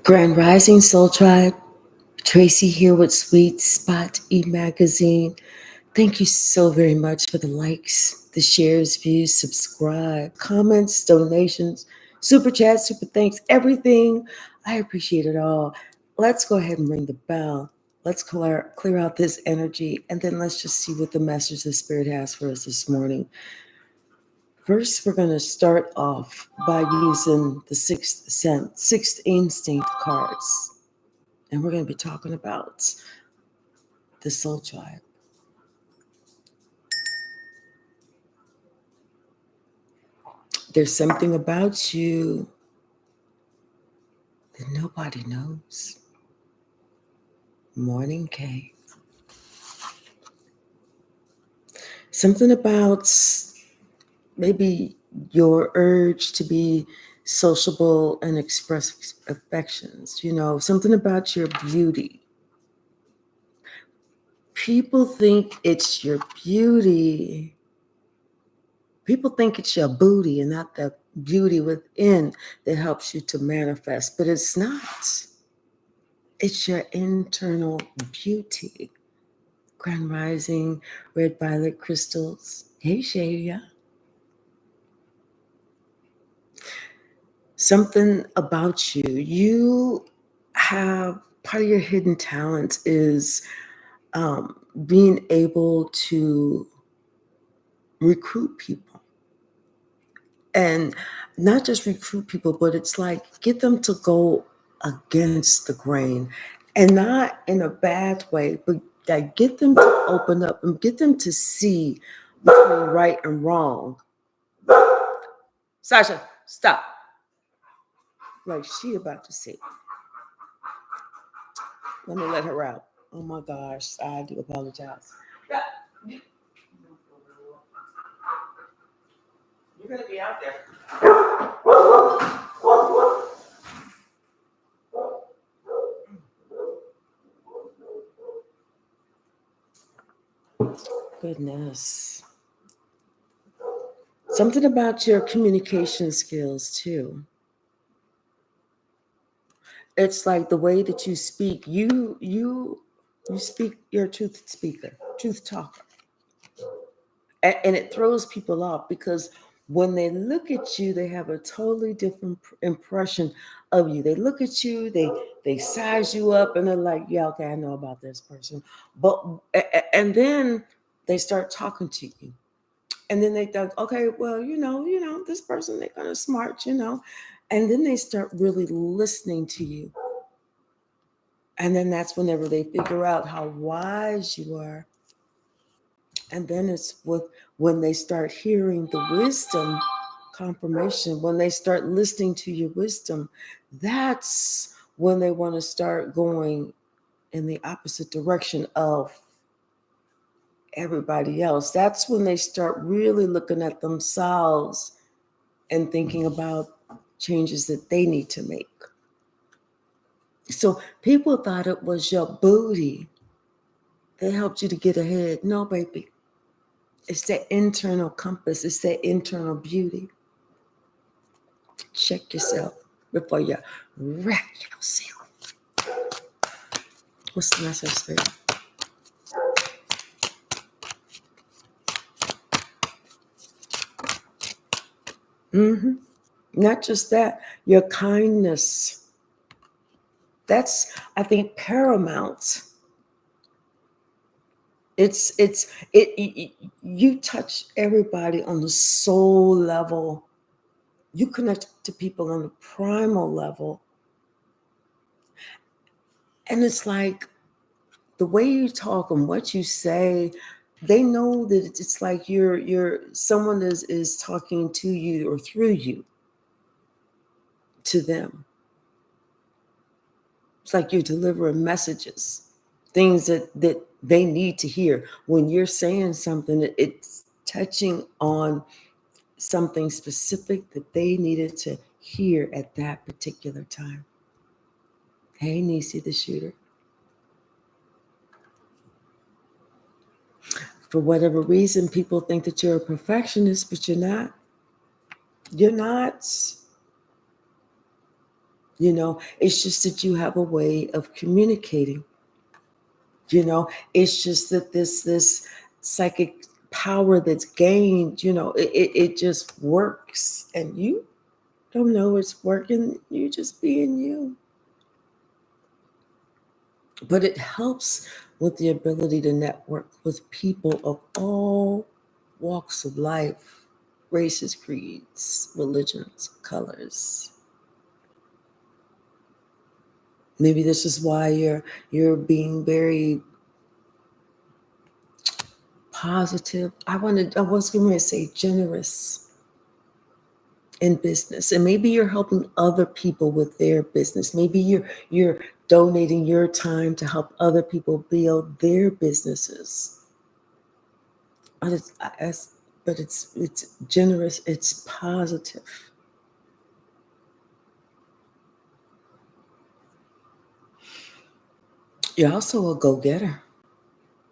Grand Rising Soul Tribe, Tracy here with Sweet Spot e-magazine. Thank you so very much for the likes, the shares, views, subscribe, comments, donations, super chats, super thanks, everything. I appreciate it all. Let's go ahead and ring the bell. Let's clear out this energy, and then let's just see what the message the Spirit has for us this morning. First, we're going to start off by using the sixth instinct cards. And we're going to be talking about the soul tribe. There's something about you that nobody knows. Morning K. Something about maybe your urge to be sociable and express affections. Something about your beauty. People think it's your beauty. People think it's your booty and not the beauty within that helps you to manifest, but it's not. It's your internal beauty. Grand Rising, Red Violet Crystals. Hey, Shavia. Something about you. You have, part of your hidden talent is being able to recruit people. And not just recruit people, but it's like get them to go against the grain. And not in a bad way, but like get them to open up and get them to see between right and wrong. Sasha, stop. Like she about to say. Let me let her out. Oh my gosh, I do apologize. Yeah. You're going to be out there. Goodness. Something about your communication skills too. It's like the way that you speak. You speak. You're a truth speaker, truth talker, and it throws people off because when they look at you, they have a totally different impression of you. They look at you, they size you up, and they're like, "Yeah, okay, I know about this person," and then they start talking to you. And then they thought, okay, well, this person, they're kind of smart, And then they start really listening to you. And then that's whenever they figure out how wise you are. And then it's when they start hearing the wisdom confirmation, when they start listening to your wisdom, that's when they want to start going in the opposite direction of everybody else. That's when they start really looking at themselves and thinking about changes that they need to make. So people thought it was your booty that helped you to get ahead. No, baby. It's that internal compass. It's that internal beauty. Check yourself before you wreck yourself. What's the message, Spirit? Not just that, your kindness. That's, I think, paramount. You touch everybody on the soul level. You connect to people on the primal level. And it's like the way you talk and what you say, they know that it's like someone is talking to you or through you to them. It's like you're delivering messages, things that they need to hear. When you're saying something, it's touching on something specific that they needed to hear at that particular time. Hey, Nisi the shooter. For whatever reason, people think that you're a perfectionist, but you're not. You're not. It's just that you have a way of communicating. It's just that this psychic power that's gained, it just works, and you don't know it's working. You just being you. But it helps with the ability to network with people of all walks of life, races, creeds, religions, colors. Maybe this is why you're being very positive. I was going to say generous in business, and maybe you're helping other people with their business. Maybe you're donating your time to help other people build their businesses. But it's generous. It's positive. You're also a go-getter.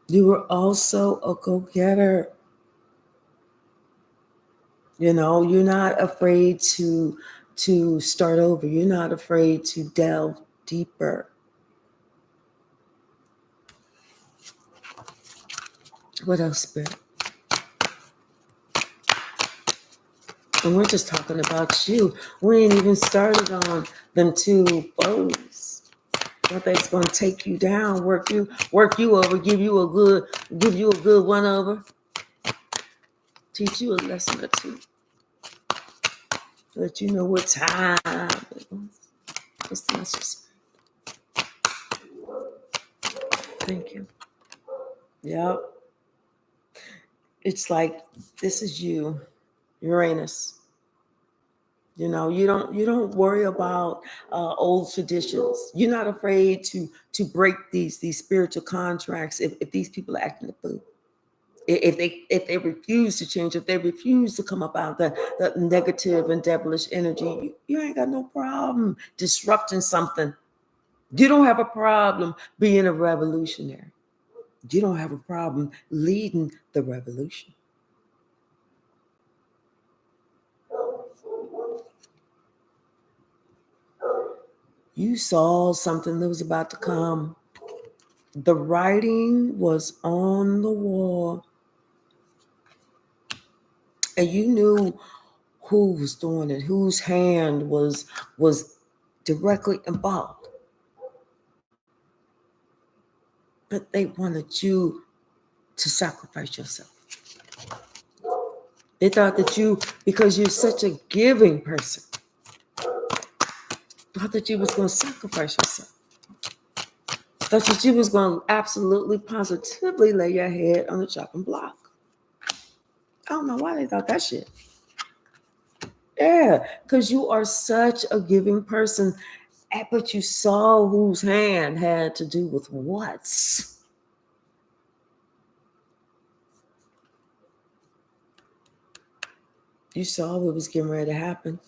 You were also a go-getter. You're not afraid to start over. You're not afraid to delve deeper. What else, Spirit? And we're just talking about you. We ain't even started on them two foes. What that's gonna take you down, work you over, give you a good one over, teach you a lesson or two. Let you know what time it was. What's the message? Thank you. Yep. It's like this is you, Uranus. You don't worry about old traditions. You're not afraid to break these spiritual contracts if these people are acting the fool. If they refuse to change, if they refuse to come up out the negative and devilish energy, you ain't got no problem disrupting something. You don't have a problem being a revolutionary. You don't have a problem leading the revolution. You saw something that was about to come. The writing was on the wall, and you knew who was doing it, whose hand was directly involved. But they wanted you to sacrifice yourself. They thought that because you're such a giving person, thought that you was going to sacrifice yourself. Thought that you was going to absolutely, positively lay your head on the chopping block. I don't know why they thought that shit. Yeah, because you are such a giving person, but you saw whose hand had to do with what. You saw what was getting ready to happen.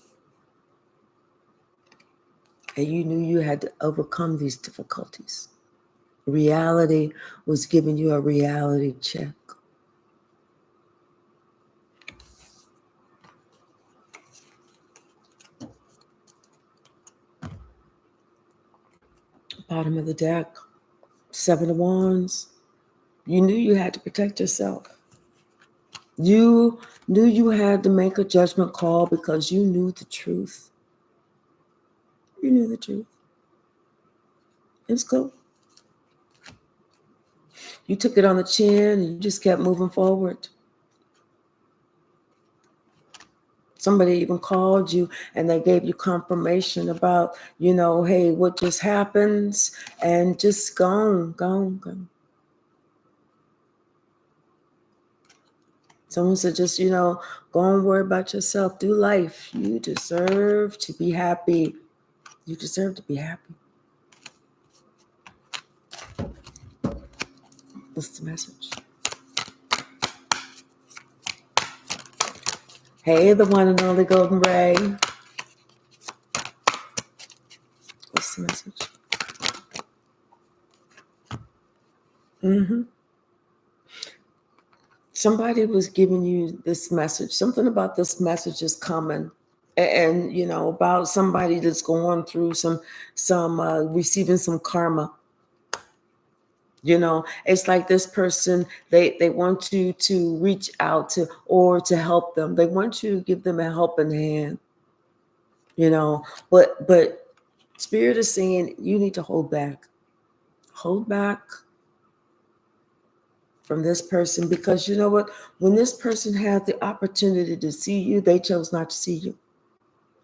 And you knew you had to overcome these difficulties. Reality was giving you a reality check. Bottom of the deck, 7 of Wands. You knew you had to protect yourself. You knew you had to make a judgment call because you knew the truth. You knew the truth. It was cool. You took it on the chin and you just kept moving forward. Somebody even called you and they gave you confirmation about, hey, what just happens, and just gone. Someone said, just, go and worry about yourself. Do life. You deserve to be happy. You deserve to be happy. What's the message? Hey, the one and only Golden Ray. What's the message? Somebody was giving you this message. Something about this message is coming. and about somebody that's going through some receiving some karma. It's like this person, they want you to reach out to or to help them. They want you to give them a helping hand, but spirit is saying you need to hold back. Hold back from this person, because you know what? When this person had the opportunity to see you, they chose not to see you.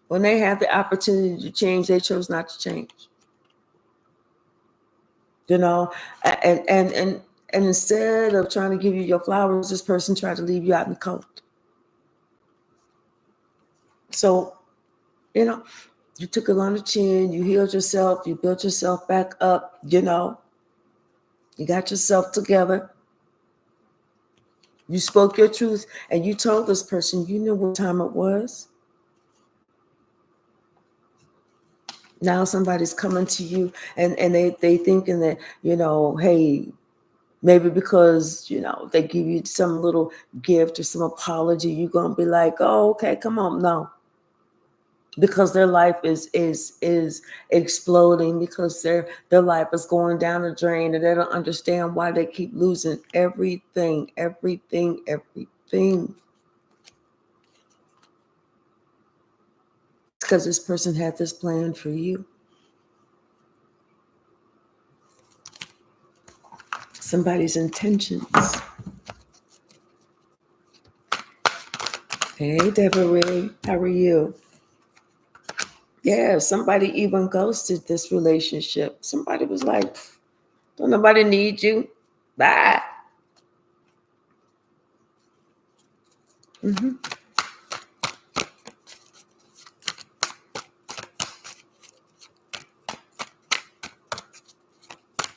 When they had the opportunity to change, they chose not to change. And instead of trying to give you your flowers, this person tried to leave you out in the cold. So, you took it on the chin, you healed yourself, you built yourself back up, you got yourself together. You spoke your truth and you told this person you knew what time it was. Now somebody's coming to you and they thinking that, hey, maybe because, they give you some little gift or some apology, you're going to be like, oh, okay, come on. No. Because their life is exploding, because their life is going down the drain, and they don't understand why they keep losing everything. Because this person had this plan for you. Somebody's intentions. Hey, Deborah, how are you? Yeah, somebody even ghosted this relationship. Somebody was like, don't nobody need you. Bye. Mm-hmm.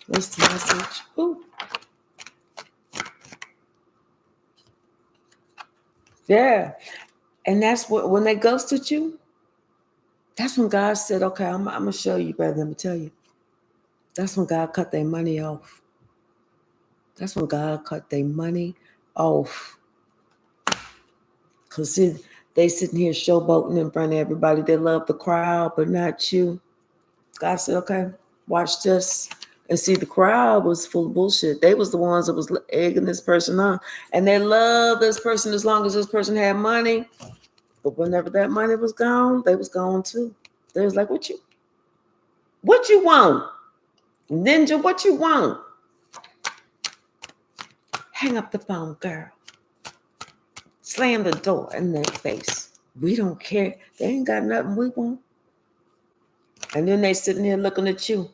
What's the message? Ooh. Yeah. And that's what, when they ghosted you, that's when God said, okay, I'm going to show you better. Let me tell you. That's when God cut their money off. That's when God cut their money off. Because they sitting here showboating in front of everybody. They love the crowd, but not you. God said, okay, watch this. And see, the crowd was full of bullshit. They was the ones that was egging this person on. And they loved this person as long as this person had money. But whenever that money was gone, they was gone too. They was like, what you want? Ninja, what you want? Hang up the phone, girl. Slam the door in their face. We don't care. They ain't got nothing we want. And then they sitting here looking at you.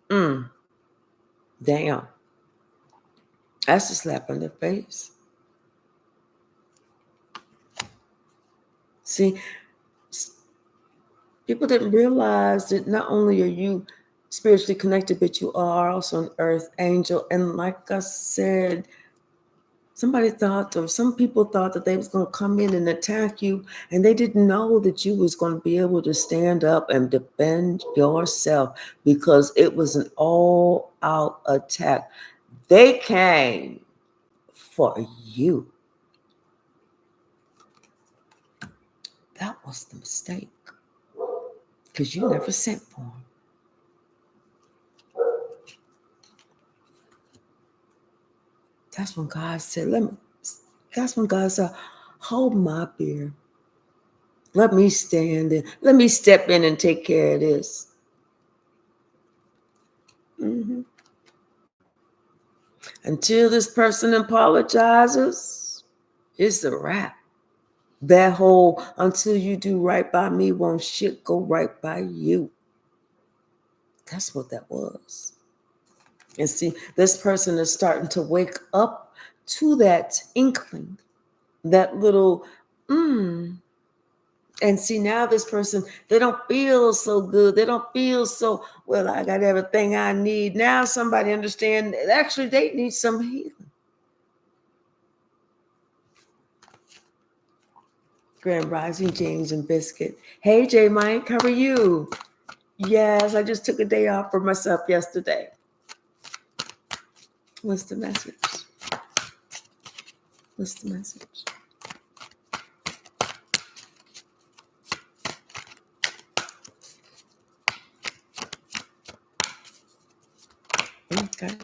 Damn. That's a slap in the face. See, people didn't realize that not only are you spiritually connected, but you are also an earth angel. And like I said, some people thought that they was going to come in and attack you, and they didn't know that you was going to be able to stand up and defend yourself, because it was an all-out attack. They came for you. That was the mistake, because you never sent for them. That's when God said, hold my beer. Let me stand in. Let me step in and take care of this. Mm-hmm. Until this person apologizes, it's a wrap. That whole until you do right by me won't shit go right by you. That's what that was. And see, this person is starting to wake up to that inkling, that little And see, now this person, they don't feel so good. They don't feel so, well, I got everything I need. Now somebody understand that actually they need some healing. Grand Rising, James and Biscuit. Hey, J Mike, how are you? Yes, I just took a day off for myself yesterday. What's the message? What's the message? Okay.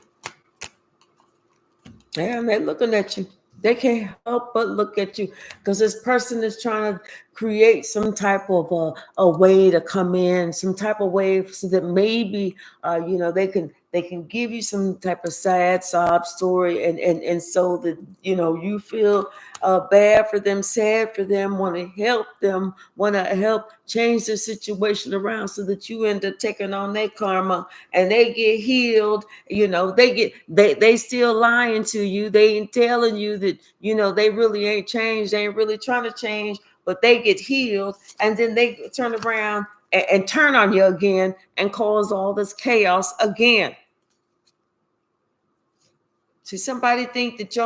Yeah, and they're looking at you. They can't help but look at you because this person is trying to create some type of a way to come in, some type of way so that maybe they can give you some type of sad sob story, and so that you feel bad for them, sad for them, want to help them, want to help change the situation around so that you end up taking on their karma and they get healed. They still lying to you. They ain't telling you that they really ain't changed. They ain't really trying to change, but they get healed, and then they turn around and turn on you again and cause all this chaos again. See, somebody think that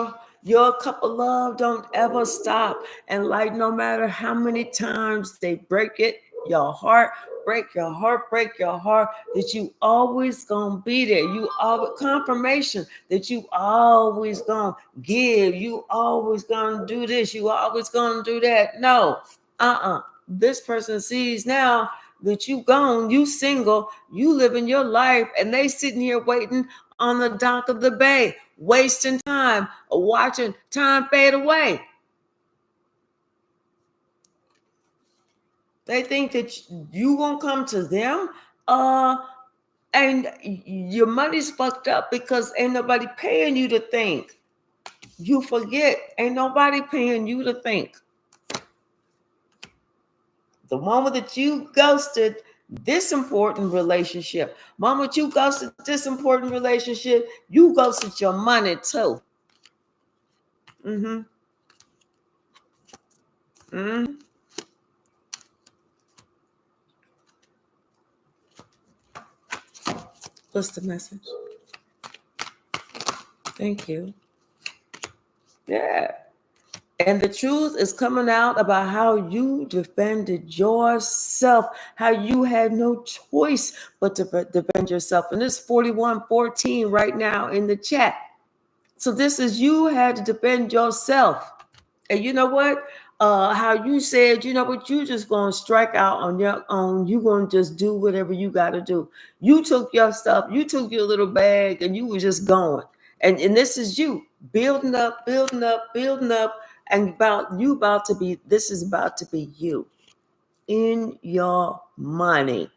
your cup of love don't ever stop, and like no matter how many times they break your heart, break your heart, that you always gonna be there. You always confirmation that you always gonna give. You always gonna do this. You always gonna do that. No, This person sees now that you gone, you single, you living your life, and they sitting here waiting on the dock of the bay, wasting time, watching time fade away. They think that you won't come to them, and your money's fucked up because ain't nobody paying you to think. You forget, ain't nobody paying you to think. The moment that you ghosted this important relationship, moment you ghosted this important relationship, you ghosted your money too. What's the message? Thank you. Yeah. And the truth is coming out about how you defended yourself, how you had no choice but to defend yourself. And it's 4114 right now in the chat. So this is you had to defend yourself. And you know what? How you said, you just going to strike out on your own. You're going to just do whatever you got to do. You took your stuff, you took your little bag, and you were just going. And this is you building up, and this is about to be you in your money.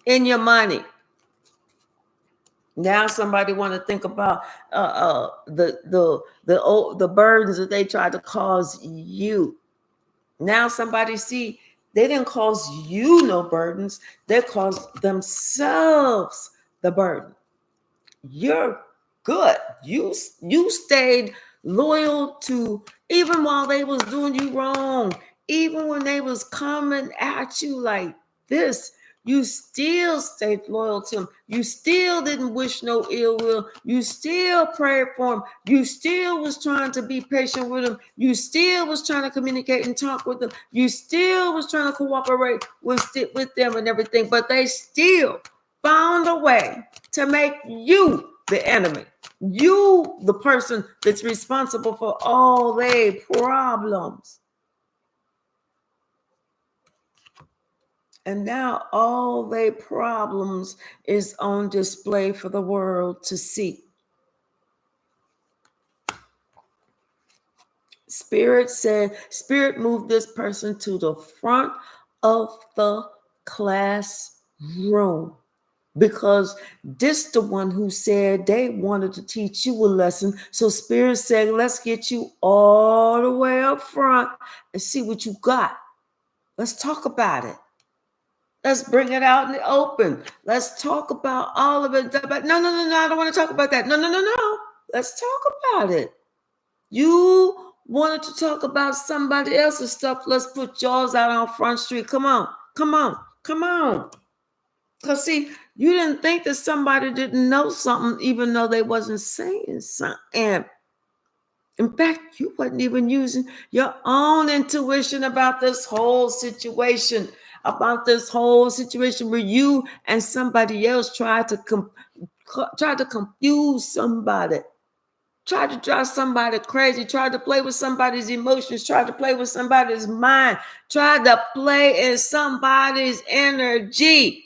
In your money. Now somebody want to think about the burdens that they tried to cause you. Now somebody see they didn't cause you no burdens. They caused themselves the burden. You're good. You stayed loyal to, even while they was doing you wrong, even when they was coming at you like this, you still stayed loyal to them. You still didn't wish no ill will. You still prayed for them. You still was trying to be patient with them. You still was trying to communicate and talk with them. You still was trying to cooperate with them and everything, but they still found a way to make you the enemy. You, the person that's responsible for all their problems. And now all their problems is on display for the world to see. Spirit moved this person to the front of the classroom, because this the one who said they wanted to teach you a lesson. So Spirit said, let's get you all the way up front and see what you got. Let's talk about it. Let's bring it out in the open. Let's talk about all of it. No, I don't want to talk about that. No. Let's talk about it. You wanted to talk about somebody else's stuff. Let's put yours out on Front Street. Come on. Because see, you didn't think that somebody didn't know something, even though they wasn't saying something. And in fact, you wasn't even using your own intuition about this whole situation, where you and somebody else tried to confuse somebody, tried to drive somebody crazy, tried to play with somebody's emotions, tried to play with somebody's mind, tried to play in somebody's energy.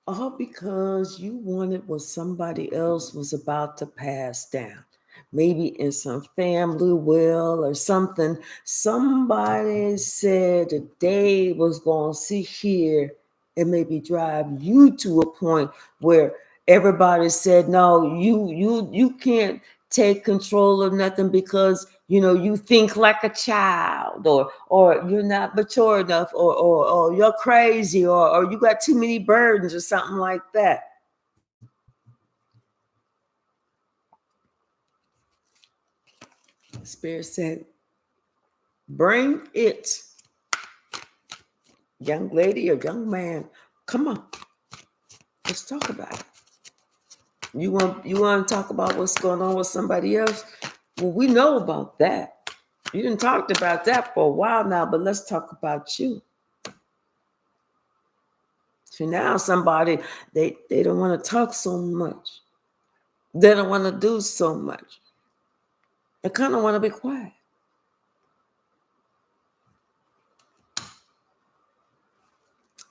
All because you wanted what somebody else was about to pass down. Maybe in some family will or something. Somebody said that they was going to sit here and maybe drive you to a point where everybody said, no, you can't take control of nothing because you think like a child, or you're not mature enough, or you're crazy, or you got too many burdens or something like that. Spirit said, bring it, young lady or young man. Come on, let's talk about it. You want to talk about what's going on with somebody else? Well, we know about that. You didn't talk about that for a while now, but let's talk about you. So now somebody, they don't want to talk so much. They don't want to do so much. They kind of want to be quiet.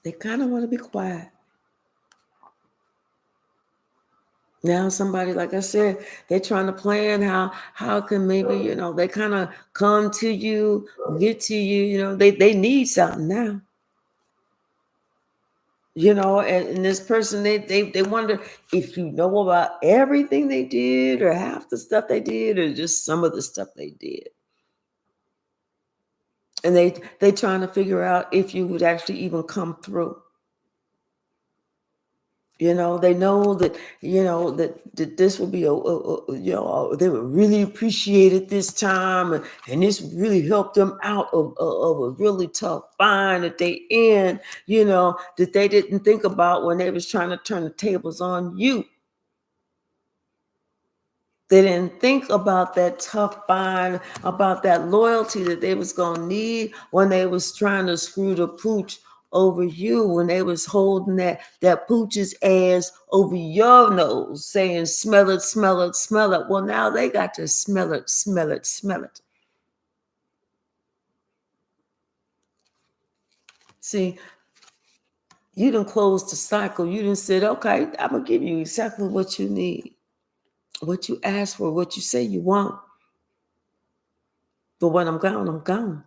They kind of want to be quiet. Now somebody, like I said, they're trying to plan how can maybe, they kind of come to you, get to you, they need something now. And this person, they wonder if you know about everything they did or half the stuff they did or just some of the stuff they did. And they trying to figure out if you would actually even come through. They know that this will be they would really appreciate it this time, and this really helped them out of a really tough bind that they in, that they didn't think about when they was trying to turn the tables on you. They didn't think about that tough bind, about that loyalty that they was gonna need when they was trying to screw the pooch over you, when they was holding that pooch's ass over your nose, saying, smell it, smell it, smell it. Well, now they got to smell it, smell it, smell it. See, you done closed the cycle. You done said, okay, I'm gonna give you exactly what you need, what you ask for, what you say you want. But when I'm gone, I'm gone.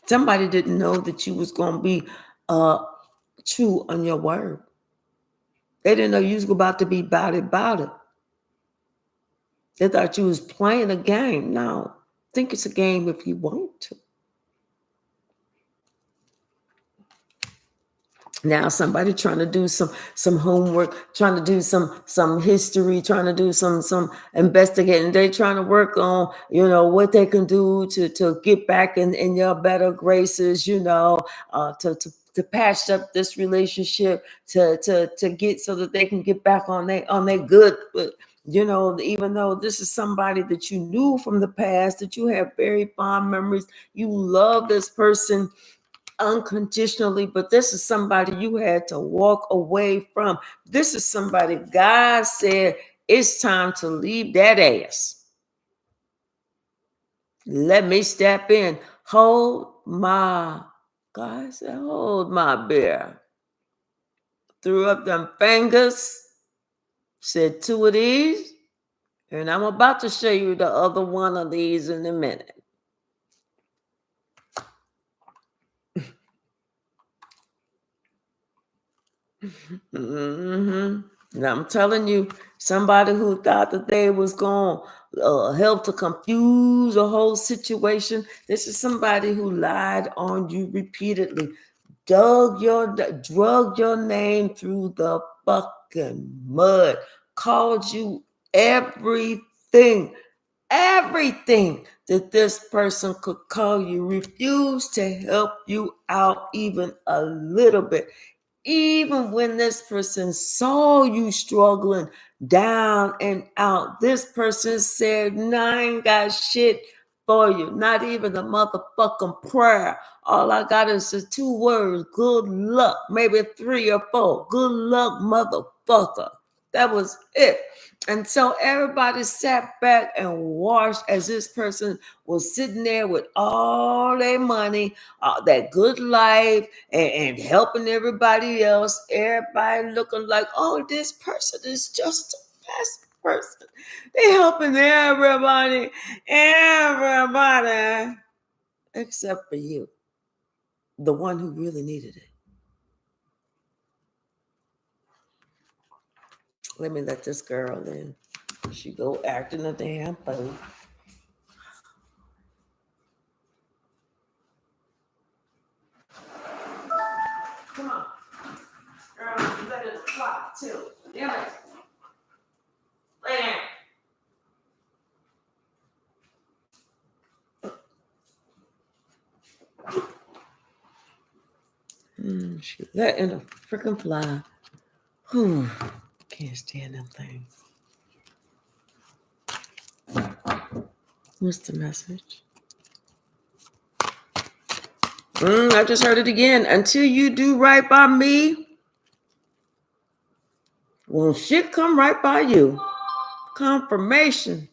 Somebody didn't know that you was going to be true on your word. They didn't know you was about to be about it. They thought you was playing a game. No, think it's a game if you want to. Now somebody trying to do some homework, trying to do some history, trying to do some investigating. They trying to work on what they can do to get back in your better graces. To patch up this relationship, to get so that they can get back on their good. But even though this is somebody that you knew from the past, that you have very fond memories, you love this person unconditionally, but this is somebody you had to walk away from. This is somebody God said it's time to leave that ass. Let me step in. Hold my, God said, hold my beer. Threw up them fingers, said two of these, and I'm about to show you the other one of these in a minute. And I'm telling you, somebody who thought that they was going to help to confuse a whole situation, this is somebody who lied on you repeatedly, drug your name through the fucking mud, called you everything that this person could call you, refused to help you out even a little bit. Even when this person saw you struggling down and out, this person said, no, I ain't got shit for you. Not even a motherfucking prayer. All I got is the 2 words, good luck, maybe 3 or 4. Good luck, motherfucker. That was it. And so everybody sat back and watched as this person was sitting there with all their money, that good life, and helping everybody else. Everybody looking like, oh, this person is just the best person. They helping everybody, except for you, the one who really needed it. Let me let this girl in. She go acting a damn fool. Come on. Girl, you better fly too. Damn it. Lay down. She letting a freaking fly. Whew. Can't stand them things. What's the message? I just heard it again. Until you do right by me, well, shit come right by you. Confirmation.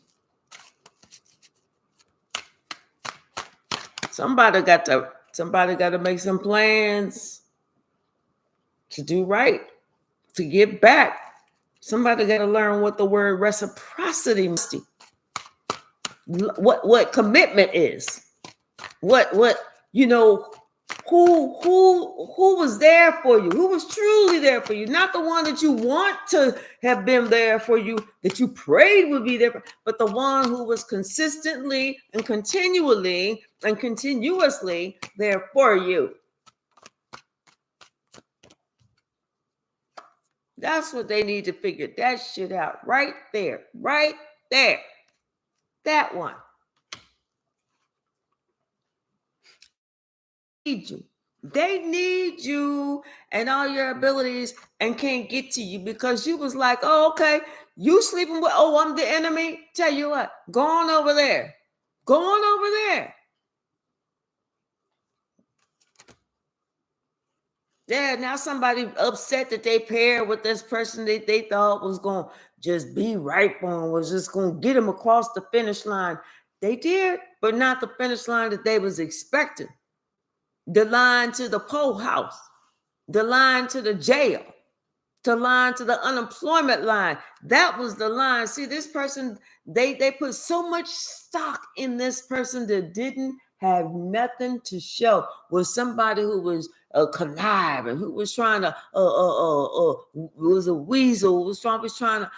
Somebody got to make some plans to do right, to give back. Somebody got to learn what the word reciprocity means. What commitment is. What who was there for you? Who was truly there for you? Not the one that you want to have been there for you, that you prayed would be there, but the one who was consistently and continually and continuously there for you. That's what they need to figure that shit out right there. Right there. That one. Need you. They need you and all your abilities and can't get to you because you was like, oh, okay, you sleeping with, oh, I'm the enemy. Tell you what, go on over there. Go on over there. Yeah, now somebody upset that they paired with this person that they thought was going to just be right for them, was just going to get them across the finish line. They did, but not the finish line that they was expecting. The line to the pole house, the line to the jail, the line to the unemployment line. That was the line. See, this person, they put so much stock in this person that didn't have nothing to show. Was somebody who was conniving, who was trying to was a weasel, was trying to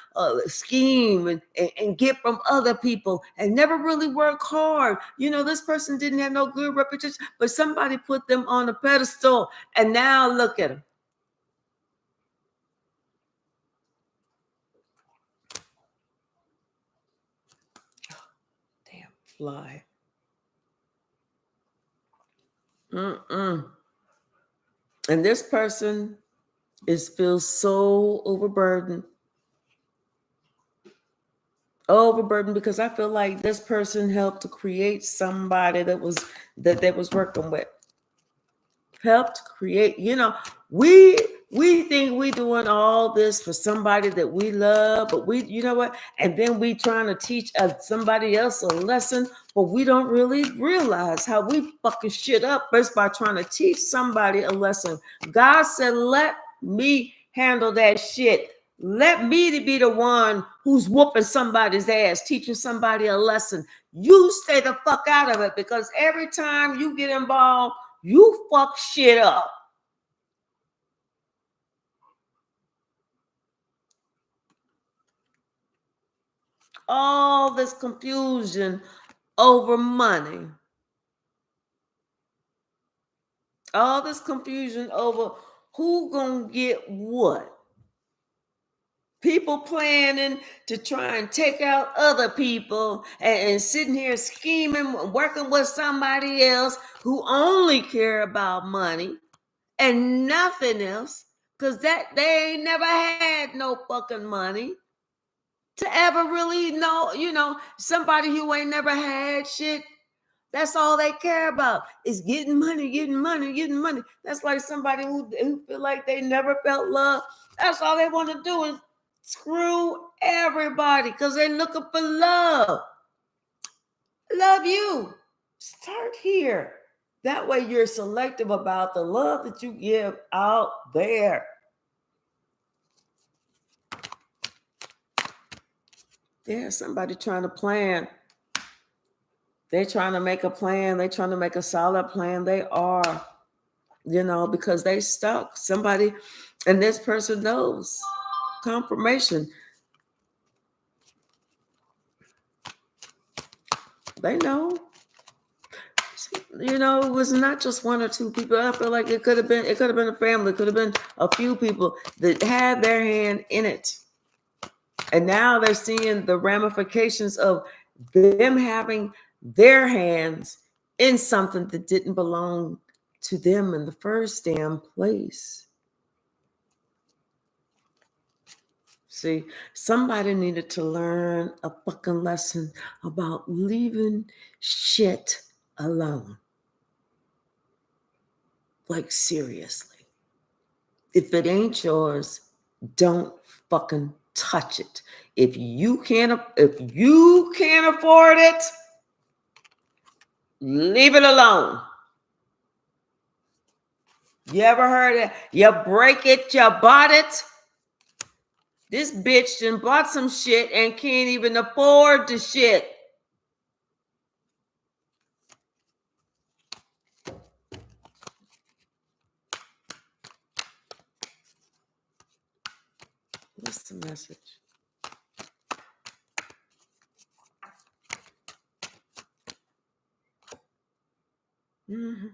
scheme and get from other people and never really work hard. This person didn't have no good reputation, but somebody put them on a pedestal, and now look at them. Damn fly. And this person feels so overburdened because I feel like this person helped to create somebody that was working with. Helped create, we think we doing all this for somebody that we love, but and then we trying to teach somebody else a lesson, but we don't really realize how we fucking shit up first by trying to teach somebody a lesson. God said, let me handle that shit. Let me to be the one who's whooping somebody's ass, teaching somebody a lesson. You stay the fuck out of it, because every time you get involved, you fuck shit up. All this confusion over money. All this confusion over who gonna get what. People planning to try and take out other people and sitting here scheming, working with somebody else who only care about money and nothing else, because that they ain't never had no fucking money to ever really know, somebody who ain't never had shit. That's all they care about is getting money. That's like somebody who feel like they never felt love. That's all they want to do is Screw everybody because they're looking for love. Love you. Start here. That way you're selective about the love that you give out there. There's somebody trying to plan. They're trying to make a plan. They're trying to make a solid plan. They are, because they stuck. Somebody, and this person knows. Confirmation. They know. It was not just one or two people. I feel like it could have been a family, it could have been a few people that had their hand in it. And now they're seeing the ramifications of them having their hands in something that didn't belong to them in the first damn place. See, somebody needed to learn a fucking lesson about leaving shit alone. Like, seriously. If it ain't yours, don't fucking touch it. If you can't afford it, leave it alone. You ever heard it? You break it, you bought it. This bitch done bought some shit and can't even afford the shit. What's the message? Mm-hmm.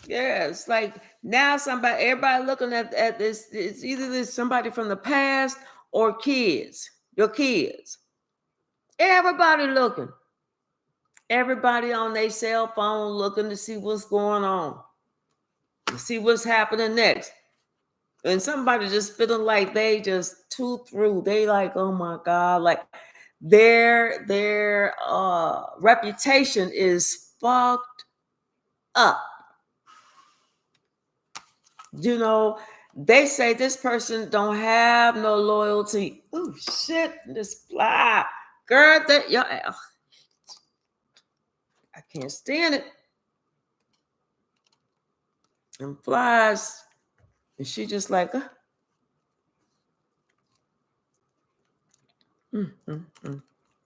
Yeah, it's like now everybody looking at this. It's either this somebody from the past or kids, your kids. Everybody looking. Everybody on their cell phone looking to see what's going on, to see what's happening next. And somebody just feeling like they just too through. They like, oh my God, like their reputation is fucked up. They say this person don't have no loyalty. Oh shit, this fly. Girl, I can't stand it. And flies. And she just like,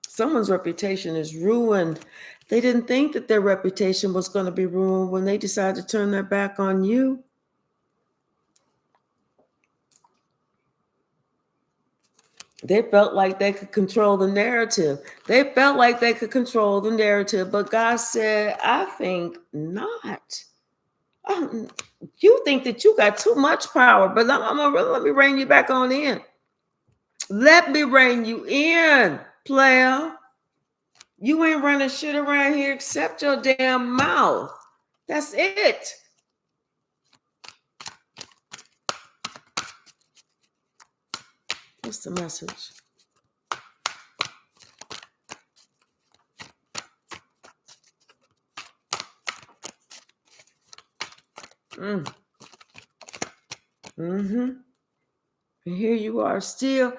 Someone's reputation is ruined. They didn't think that their reputation was going to be ruined when they decided to turn their back on you. They felt like they could control the narrative. But God said, I think not. You think that you got too much power, but let me rein you back on in. Let me rein you in, player. You ain't running shit around here except your damn mouth. That's it. What's the message? And here you are, still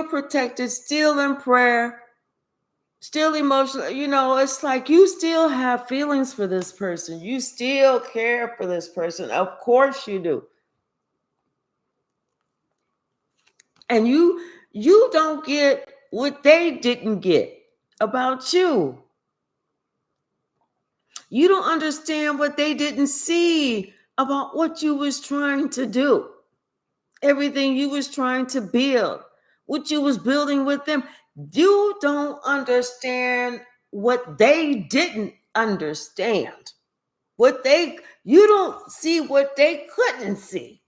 protected, still in prayer, still emotional. It's like you still have feelings for this person. You still care for this person. Of course you do. And you don't get what they didn't get about you. You don't understand what they didn't see about what you was trying to do. Everything you was trying to build, what you was building with them. You don't understand what they didn't understand. You don't see what they couldn't see.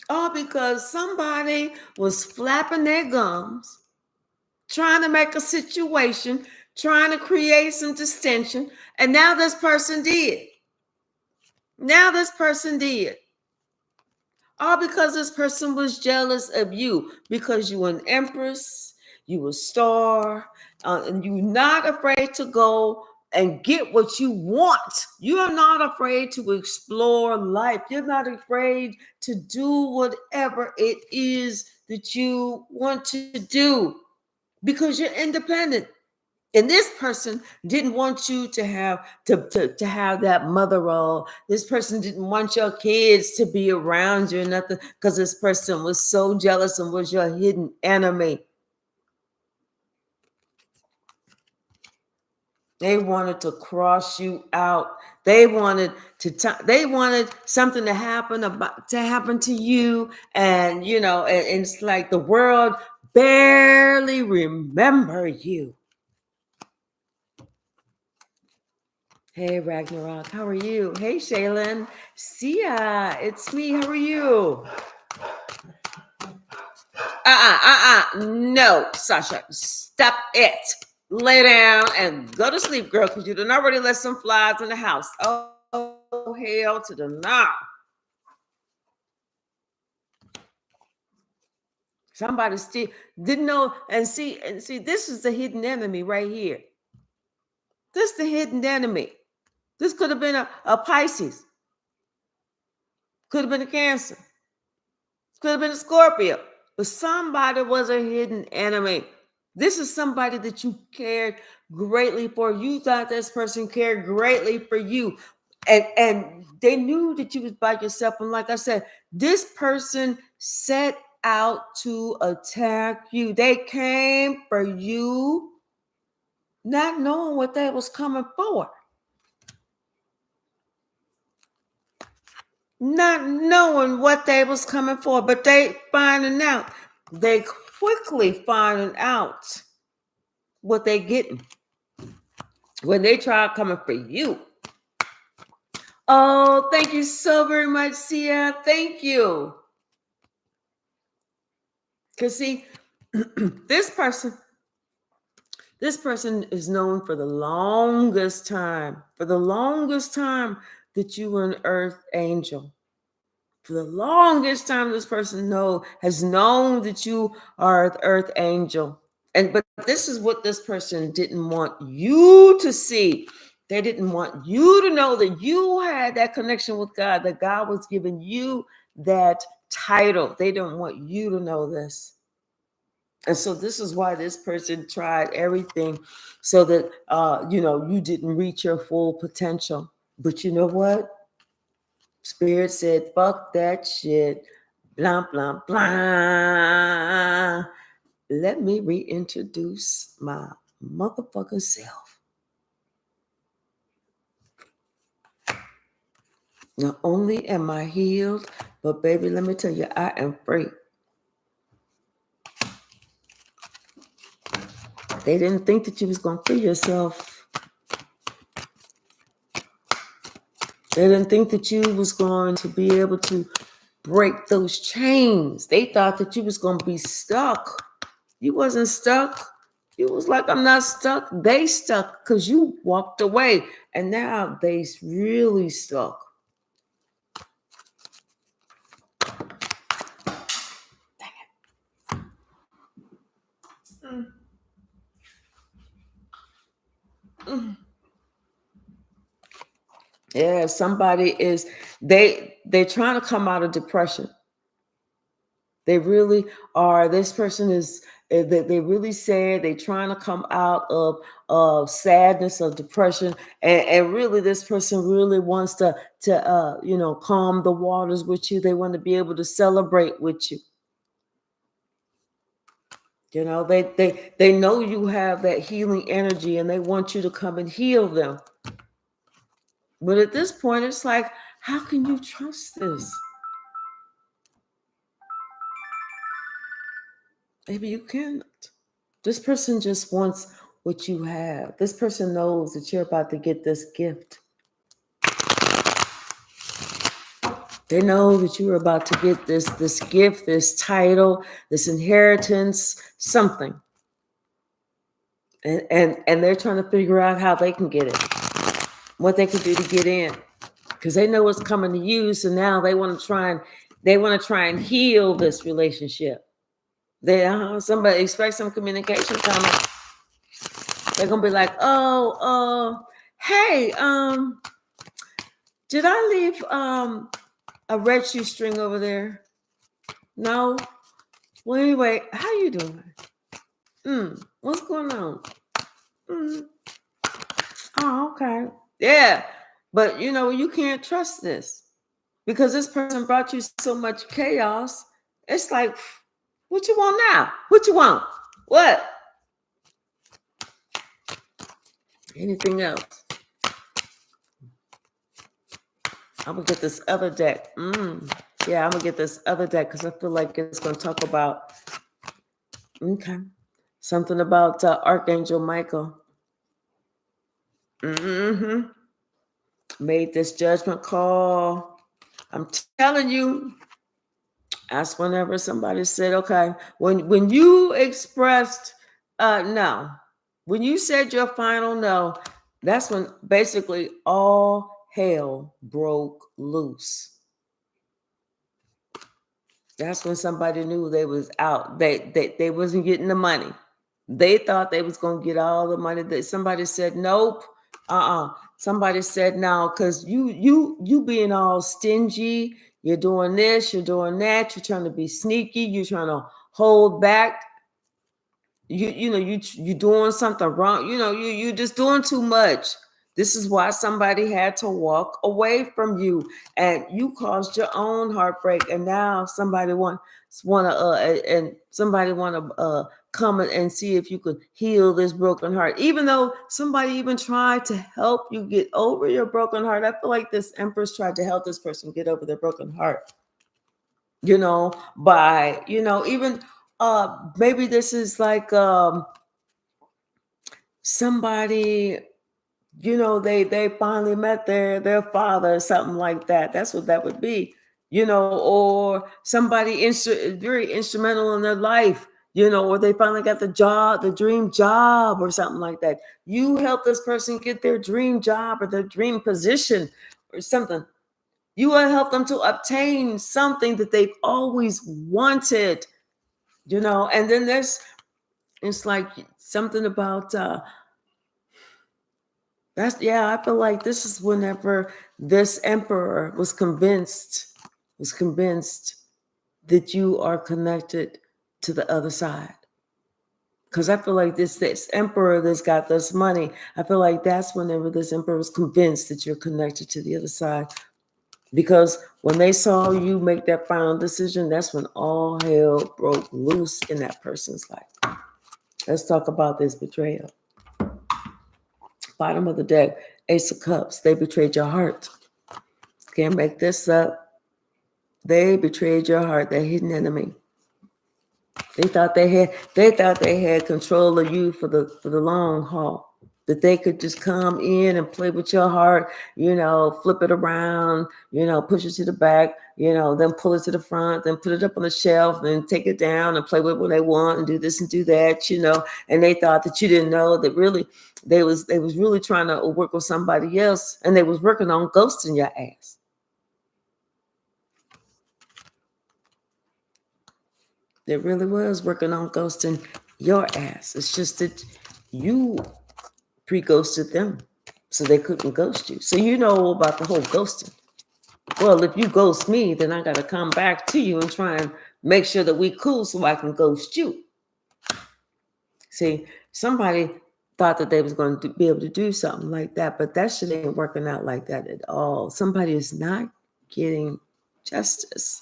All because somebody was flapping their gums, trying to make a situation, trying to create some distension, and now this person did. All because this person was jealous of you, because you were an empress, you were a star, and you're not afraid to go and get what you want. You are not afraid to explore life. You're not afraid to do whatever it is that you want to do because you're independent. And this person didn't want you to have to have that mother role. This person didn't want your kids to be around you or nothing because this person was so jealous and was your hidden enemy. They wanted to cross you out. They wanted they wanted something to happen to you, and and it's like the world barely remember you. Hey Ragnarok, how are you? Hey Shaylin, Sia, it's me. How are you? No, Sasha, stop it. Lay down and go to sleep, girl, because you done already let some flies in the house. Oh, hell to the no. Somebody still didn't know, and see, this is the hidden enemy right here. This is the hidden enemy. This could have been a Pisces. Could have been a Cancer. Could have been a Scorpio. But somebody was a hidden enemy. This is somebody that you cared greatly for. You thought this person cared greatly for you. And they knew that you was by yourself. And like I said, this person set out to attack you. They came for you, not knowing what they was coming for. Not knowing what they was coming for, but they finding out. They quickly finding out what they getting when they try coming for you. Oh, thank you so very much, Sia. Thank you. Because see, this person is known for the longest time that you were an earth angel. For the longest time, this person has known that you are an earth angel. But this is what this person didn't want you to see. They didn't want you to know that you had that connection with God, that God was giving you that title. They didn't want you to know this. And so this is why this person tried everything so that, you didn't reach your full potential. But you know what? Spirit said, fuck that shit. Blah, blah, blah. Let me reintroduce my motherfucking self. Not only am I healed, but baby, let me tell you, I am free. They didn't think that you was going to free yourself. They didn't think that you was going to be able to break those chains. They thought that you was going to be stuck. You wasn't stuck. You was like, I'm not stuck. They stuck because you walked away. And now they really stuck. Dang it. Yeah, somebody is, they're trying to come out of depression. They really are. This person is, they really sad. They're trying to come out of sadness, of depression. And really this person really wants to calm the waters with you. They want to be able to celebrate with you. You know, they know you have that healing energy and they want you to come and heal them. But at this point, it's like, how can you trust this? Maybe you can't. This person just wants what you have. This person knows that you're about to get this gift. They know that you're about to get this gift, this title, this inheritance, something. And they're trying to figure out how they can get it, what they can do to get in. Because they know what's coming to you. So now they want to try and heal this relationship. Somebody expects some communication coming. They're gonna be like, Hey, did I leave a red shoestring over there? No. Well, anyway, how you doing? What's going on? Oh, okay. Yeah, but you can't trust this because this person brought you so much chaos. It's like, what you want now? What you want? What? Anything else? I'm gonna get this other deck. Yeah, I'm gonna get this other deck because I feel like it's gonna talk about something about Archangel Michael. Made this judgment call. I'm telling you, that's whenever somebody said, okay, when you expressed no, when you said your final no, that's when basically all hell broke loose. That's when somebody knew they was out. They wasn't getting the money. They thought they was gonna get all the money. That somebody said nope. Somebody said no, because you being all stingy. You're doing this. You're doing that. You're trying to be sneaky. You're trying to hold back. You doing something wrong. You just doing too much. This is why somebody had to walk away from you, and you caused your own heartbreak. And now somebody want to come and see if you could heal this broken heart. Even though somebody even tried to help you get over your broken heart, I feel like this Empress tried to help this person get over their broken heart. By even maybe this is like somebody. They finally met their father or something like that. That's what that would be, or somebody very instrumental in their life, or they finally got the dream job or something like that. You help this person get their dream job or their dream position or something. You will help them to obtain something that they've always wanted, and then it's like something about I feel like this is whenever this emperor was convinced that you are connected to the other side. Because I feel like this emperor that's got this money, I feel like that's whenever this emperor was convinced that you're connected to the other side. Because when they saw you make that final decision, that's when all hell broke loose in that person's life. Let's talk about this betrayal. Bottom of the deck, Ace of Cups. They betrayed your heart. Can't make this up. They betrayed your heart, their hidden enemy. They thought they had control of you for the long haul. That they could just come in and play with your heart, flip it around, push it to the back, then pull it to the front, then put it up on the shelf, then take it down and play with it when they want and do this and do that, and they thought that you didn't know that really they was really trying to work with somebody else, and they was working on ghosting your ass. They really was working on ghosting your ass. It's just that you pre-ghosted them, so they couldn't ghost you. So you know about the whole ghosting. Well, if you ghost me, then I got to come back to you and try and make sure that we cool so I can ghost you. See, somebody thought that they was going to be able to do something like that, but that shit ain't working out like that at all. Somebody is not getting justice.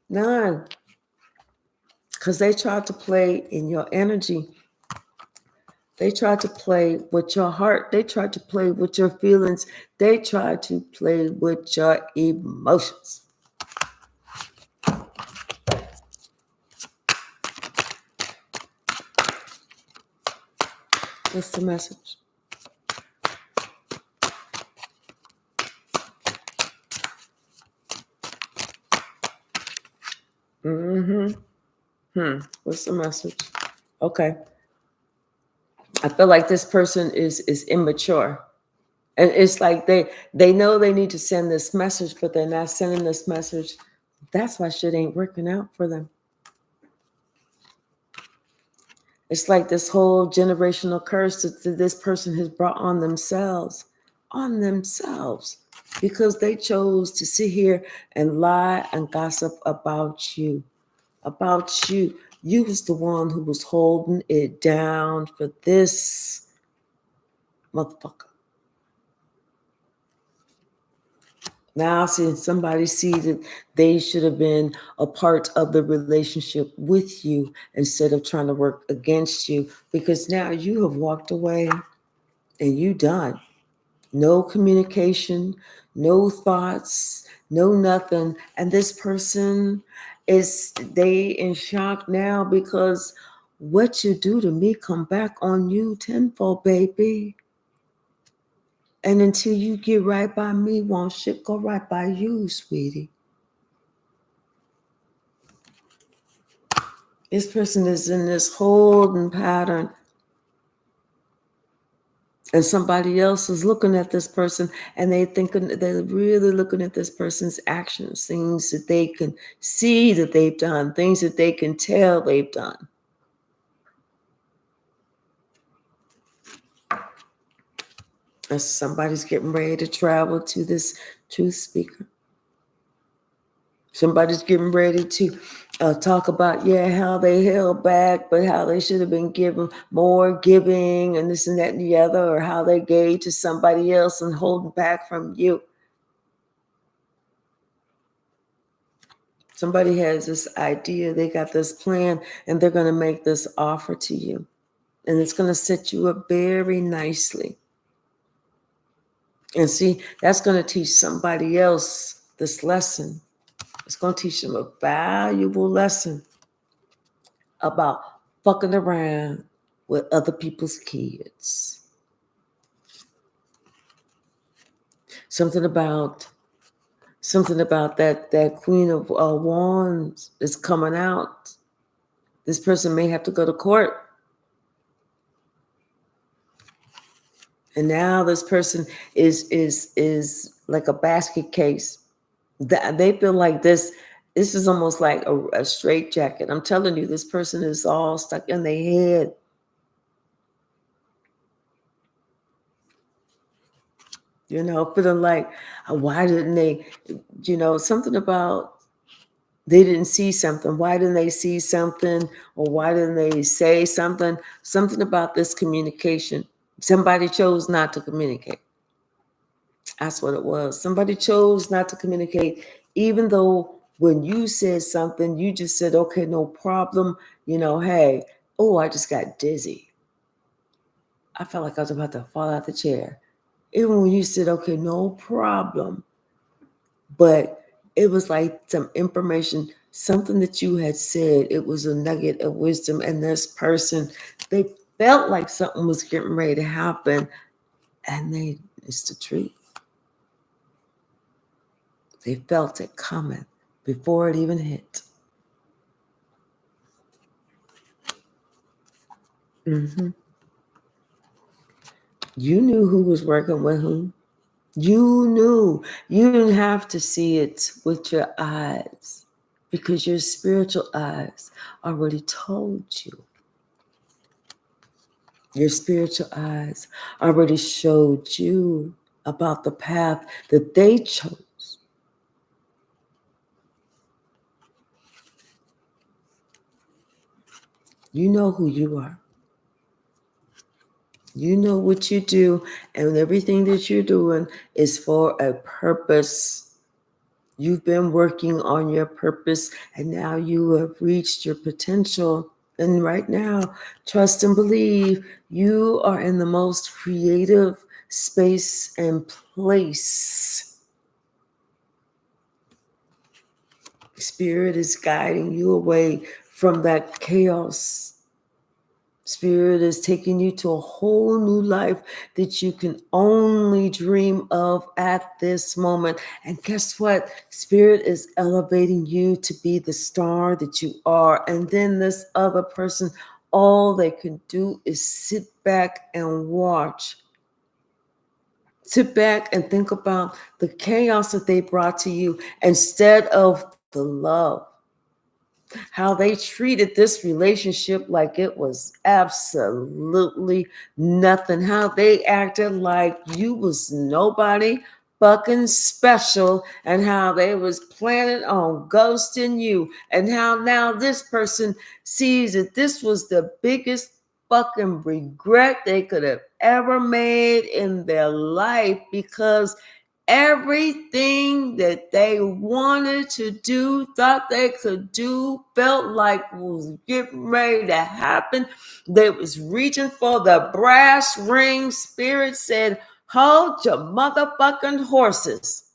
None. Because they tried to play in your energy. They tried to play with your heart. They tried to play with your feelings. They tried to play with your emotions. What's the message? What's the message? Okay. I feel like this person is immature. And it's like they know they need to send this message, but they're not sending this message. That's why shit ain't working out for them. It's like this whole generational curse that this person has brought on themselves, because they chose to sit here and lie and gossip about you. About you. You was the one who was holding it down for this motherfucker. Now, since somebody see that they should have been a part of the relationship with you instead of trying to work against you, because now you have walked away and you done. No communication, no thoughts, no nothing. And this person they in shock now, because what you do to me come back on you tenfold, baby. And until you get right by me, won't shit go right by you, sweetie. This person is in this holding pattern, and somebody else is looking at this person, and they're really looking at this person's actions, things that they can see that they've done, things that they can tell they've done. And somebody's getting ready to travel to this truth speaker. Somebody's getting ready to talk about, how they held back, but how they should have been given more giving and this and that and the other, or how they gave to somebody else and holding back from you. Somebody has this idea, they got this plan, and they're going to make this offer to you. And it's going to set you up very nicely. And see, that's going to teach somebody else this lesson. It's going to teach them a valuable lesson about fucking around with other people's kids. Something about that Queen of Wands is coming out. This person may have to go to court. And now this person is like a basket case. They feel like this is almost like a straitjacket. I'm telling you, this person is all stuck in their head. Feeling like, why didn't they, something about they didn't see something. Why didn't they see something? Or why didn't they say something? Something about this communication. Somebody chose not to communicate. That's what it was. Somebody chose not to communicate, even though when you said something, you just said, okay, no problem. Hey, I just got dizzy. I felt like I was about to fall out the chair. Even when you said, okay, no problem. But it was like some information, something that you had said. It was a nugget of wisdom. And this person, they felt like something was getting ready to happen. And it's the truth. They felt it coming before it even hit. Mm-hmm. You knew who was working with whom. You knew. You didn't have to see it with your eyes, because your spiritual eyes already told you. Your spiritual eyes already showed you about the path that they chose. You know who you are. You know what you do, and everything that you're doing is for a purpose. You've been working on your purpose, and now you have reached your potential. And right now, trust and believe, you are in the most creative space and place. Spirit is guiding you away from that chaos. Spirit is taking you to a whole new life that you can only dream of at this moment. And guess what? Spirit is elevating you to be the star that you are. And then this other person, all they can do is sit back and watch. Sit back and think about the chaos that they brought to you instead of the love. how they treated this relationship like it was absolutely nothing, how they acted like you was nobody fucking special, and how they was planning on ghosting you, and how now this person sees that this was the biggest fucking regret they could have ever made in their life, because everything that they wanted to do, thought they could do, felt like was getting ready to happen. They was reaching for the brass ring. Spirit said, hold your motherfucking horses.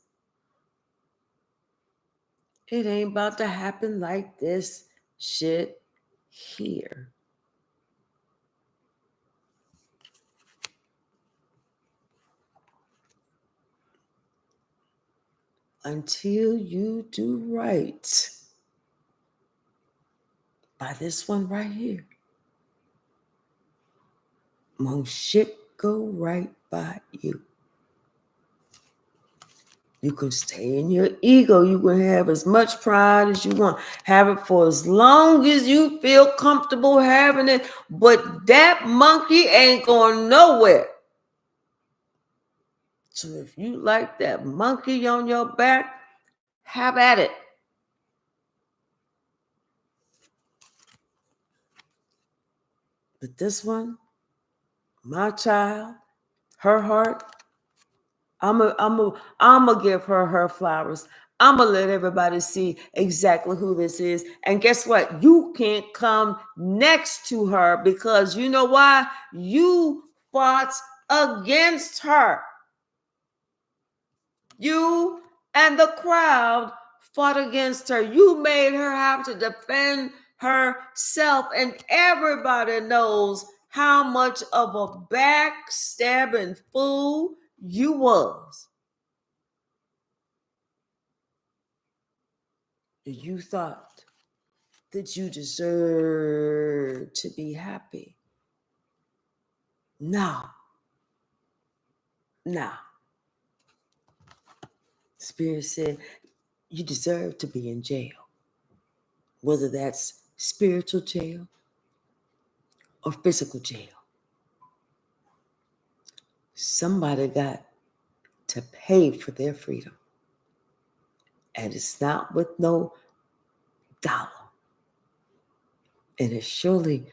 It ain't about to happen like this shit here. Until you do right by this one right here, won't shit go right by you. You can stay in your ego. You can have as much pride as you want. Have it for as long as you feel comfortable having it. But that monkey ain't going nowhere. So if you like that monkey on your back, have at it. But this one, my child, her heart, I'm a give her flowers. I'm going to let everybody see exactly who this is. And guess what? You can't come next to her, because you know why? You fought against her. You and the crowd fought against her. You made her have to defend herself. And everybody knows how much of a backstabbing fool you was. You thought that you deserved to be happy. No. Spirit said you deserve to be in jail. Whether that's spiritual jail or physical jail. Somebody got to pay for their freedom. And it's not with no dollar. And it surely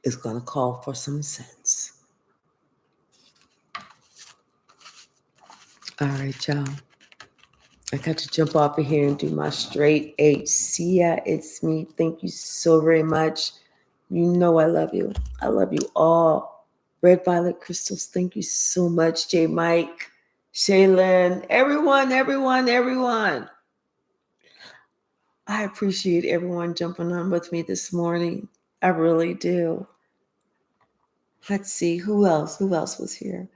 is going to call for some sense. All right, y'all. I got to jump off of here and do my straight 8. See ya, it's me. Thank you so very much. You know I love you. I love you all. Red Violet Crystals, thank you so much. J Mike, Shaylin, everyone. I appreciate everyone jumping on with me this morning. I really do. Let's see, who else was here?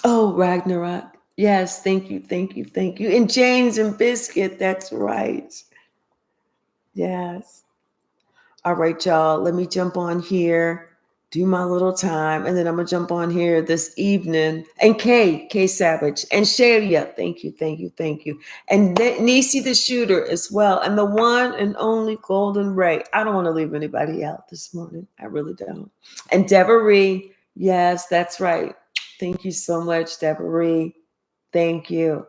Oh, Ragnarok. Yes, thank you. And James and Biscuit, that's right. Yes. All right, y'all, let me jump on here, do my little time, and then I'm going to jump on here this evening. And K Savage, and Shayla, thank you. And Nisi the Shooter as well, and the one and only Golden Ray. I don't want to leave anybody out this morning. I really don't. And Deborah, yes, that's right. Thank you so much, Deborah. Thank you.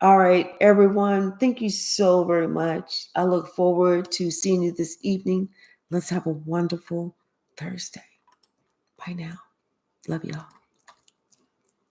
All right, everyone. Thank you so very much. I look forward to seeing you this evening. Let's have a wonderful Thursday. Bye now. Love y'all.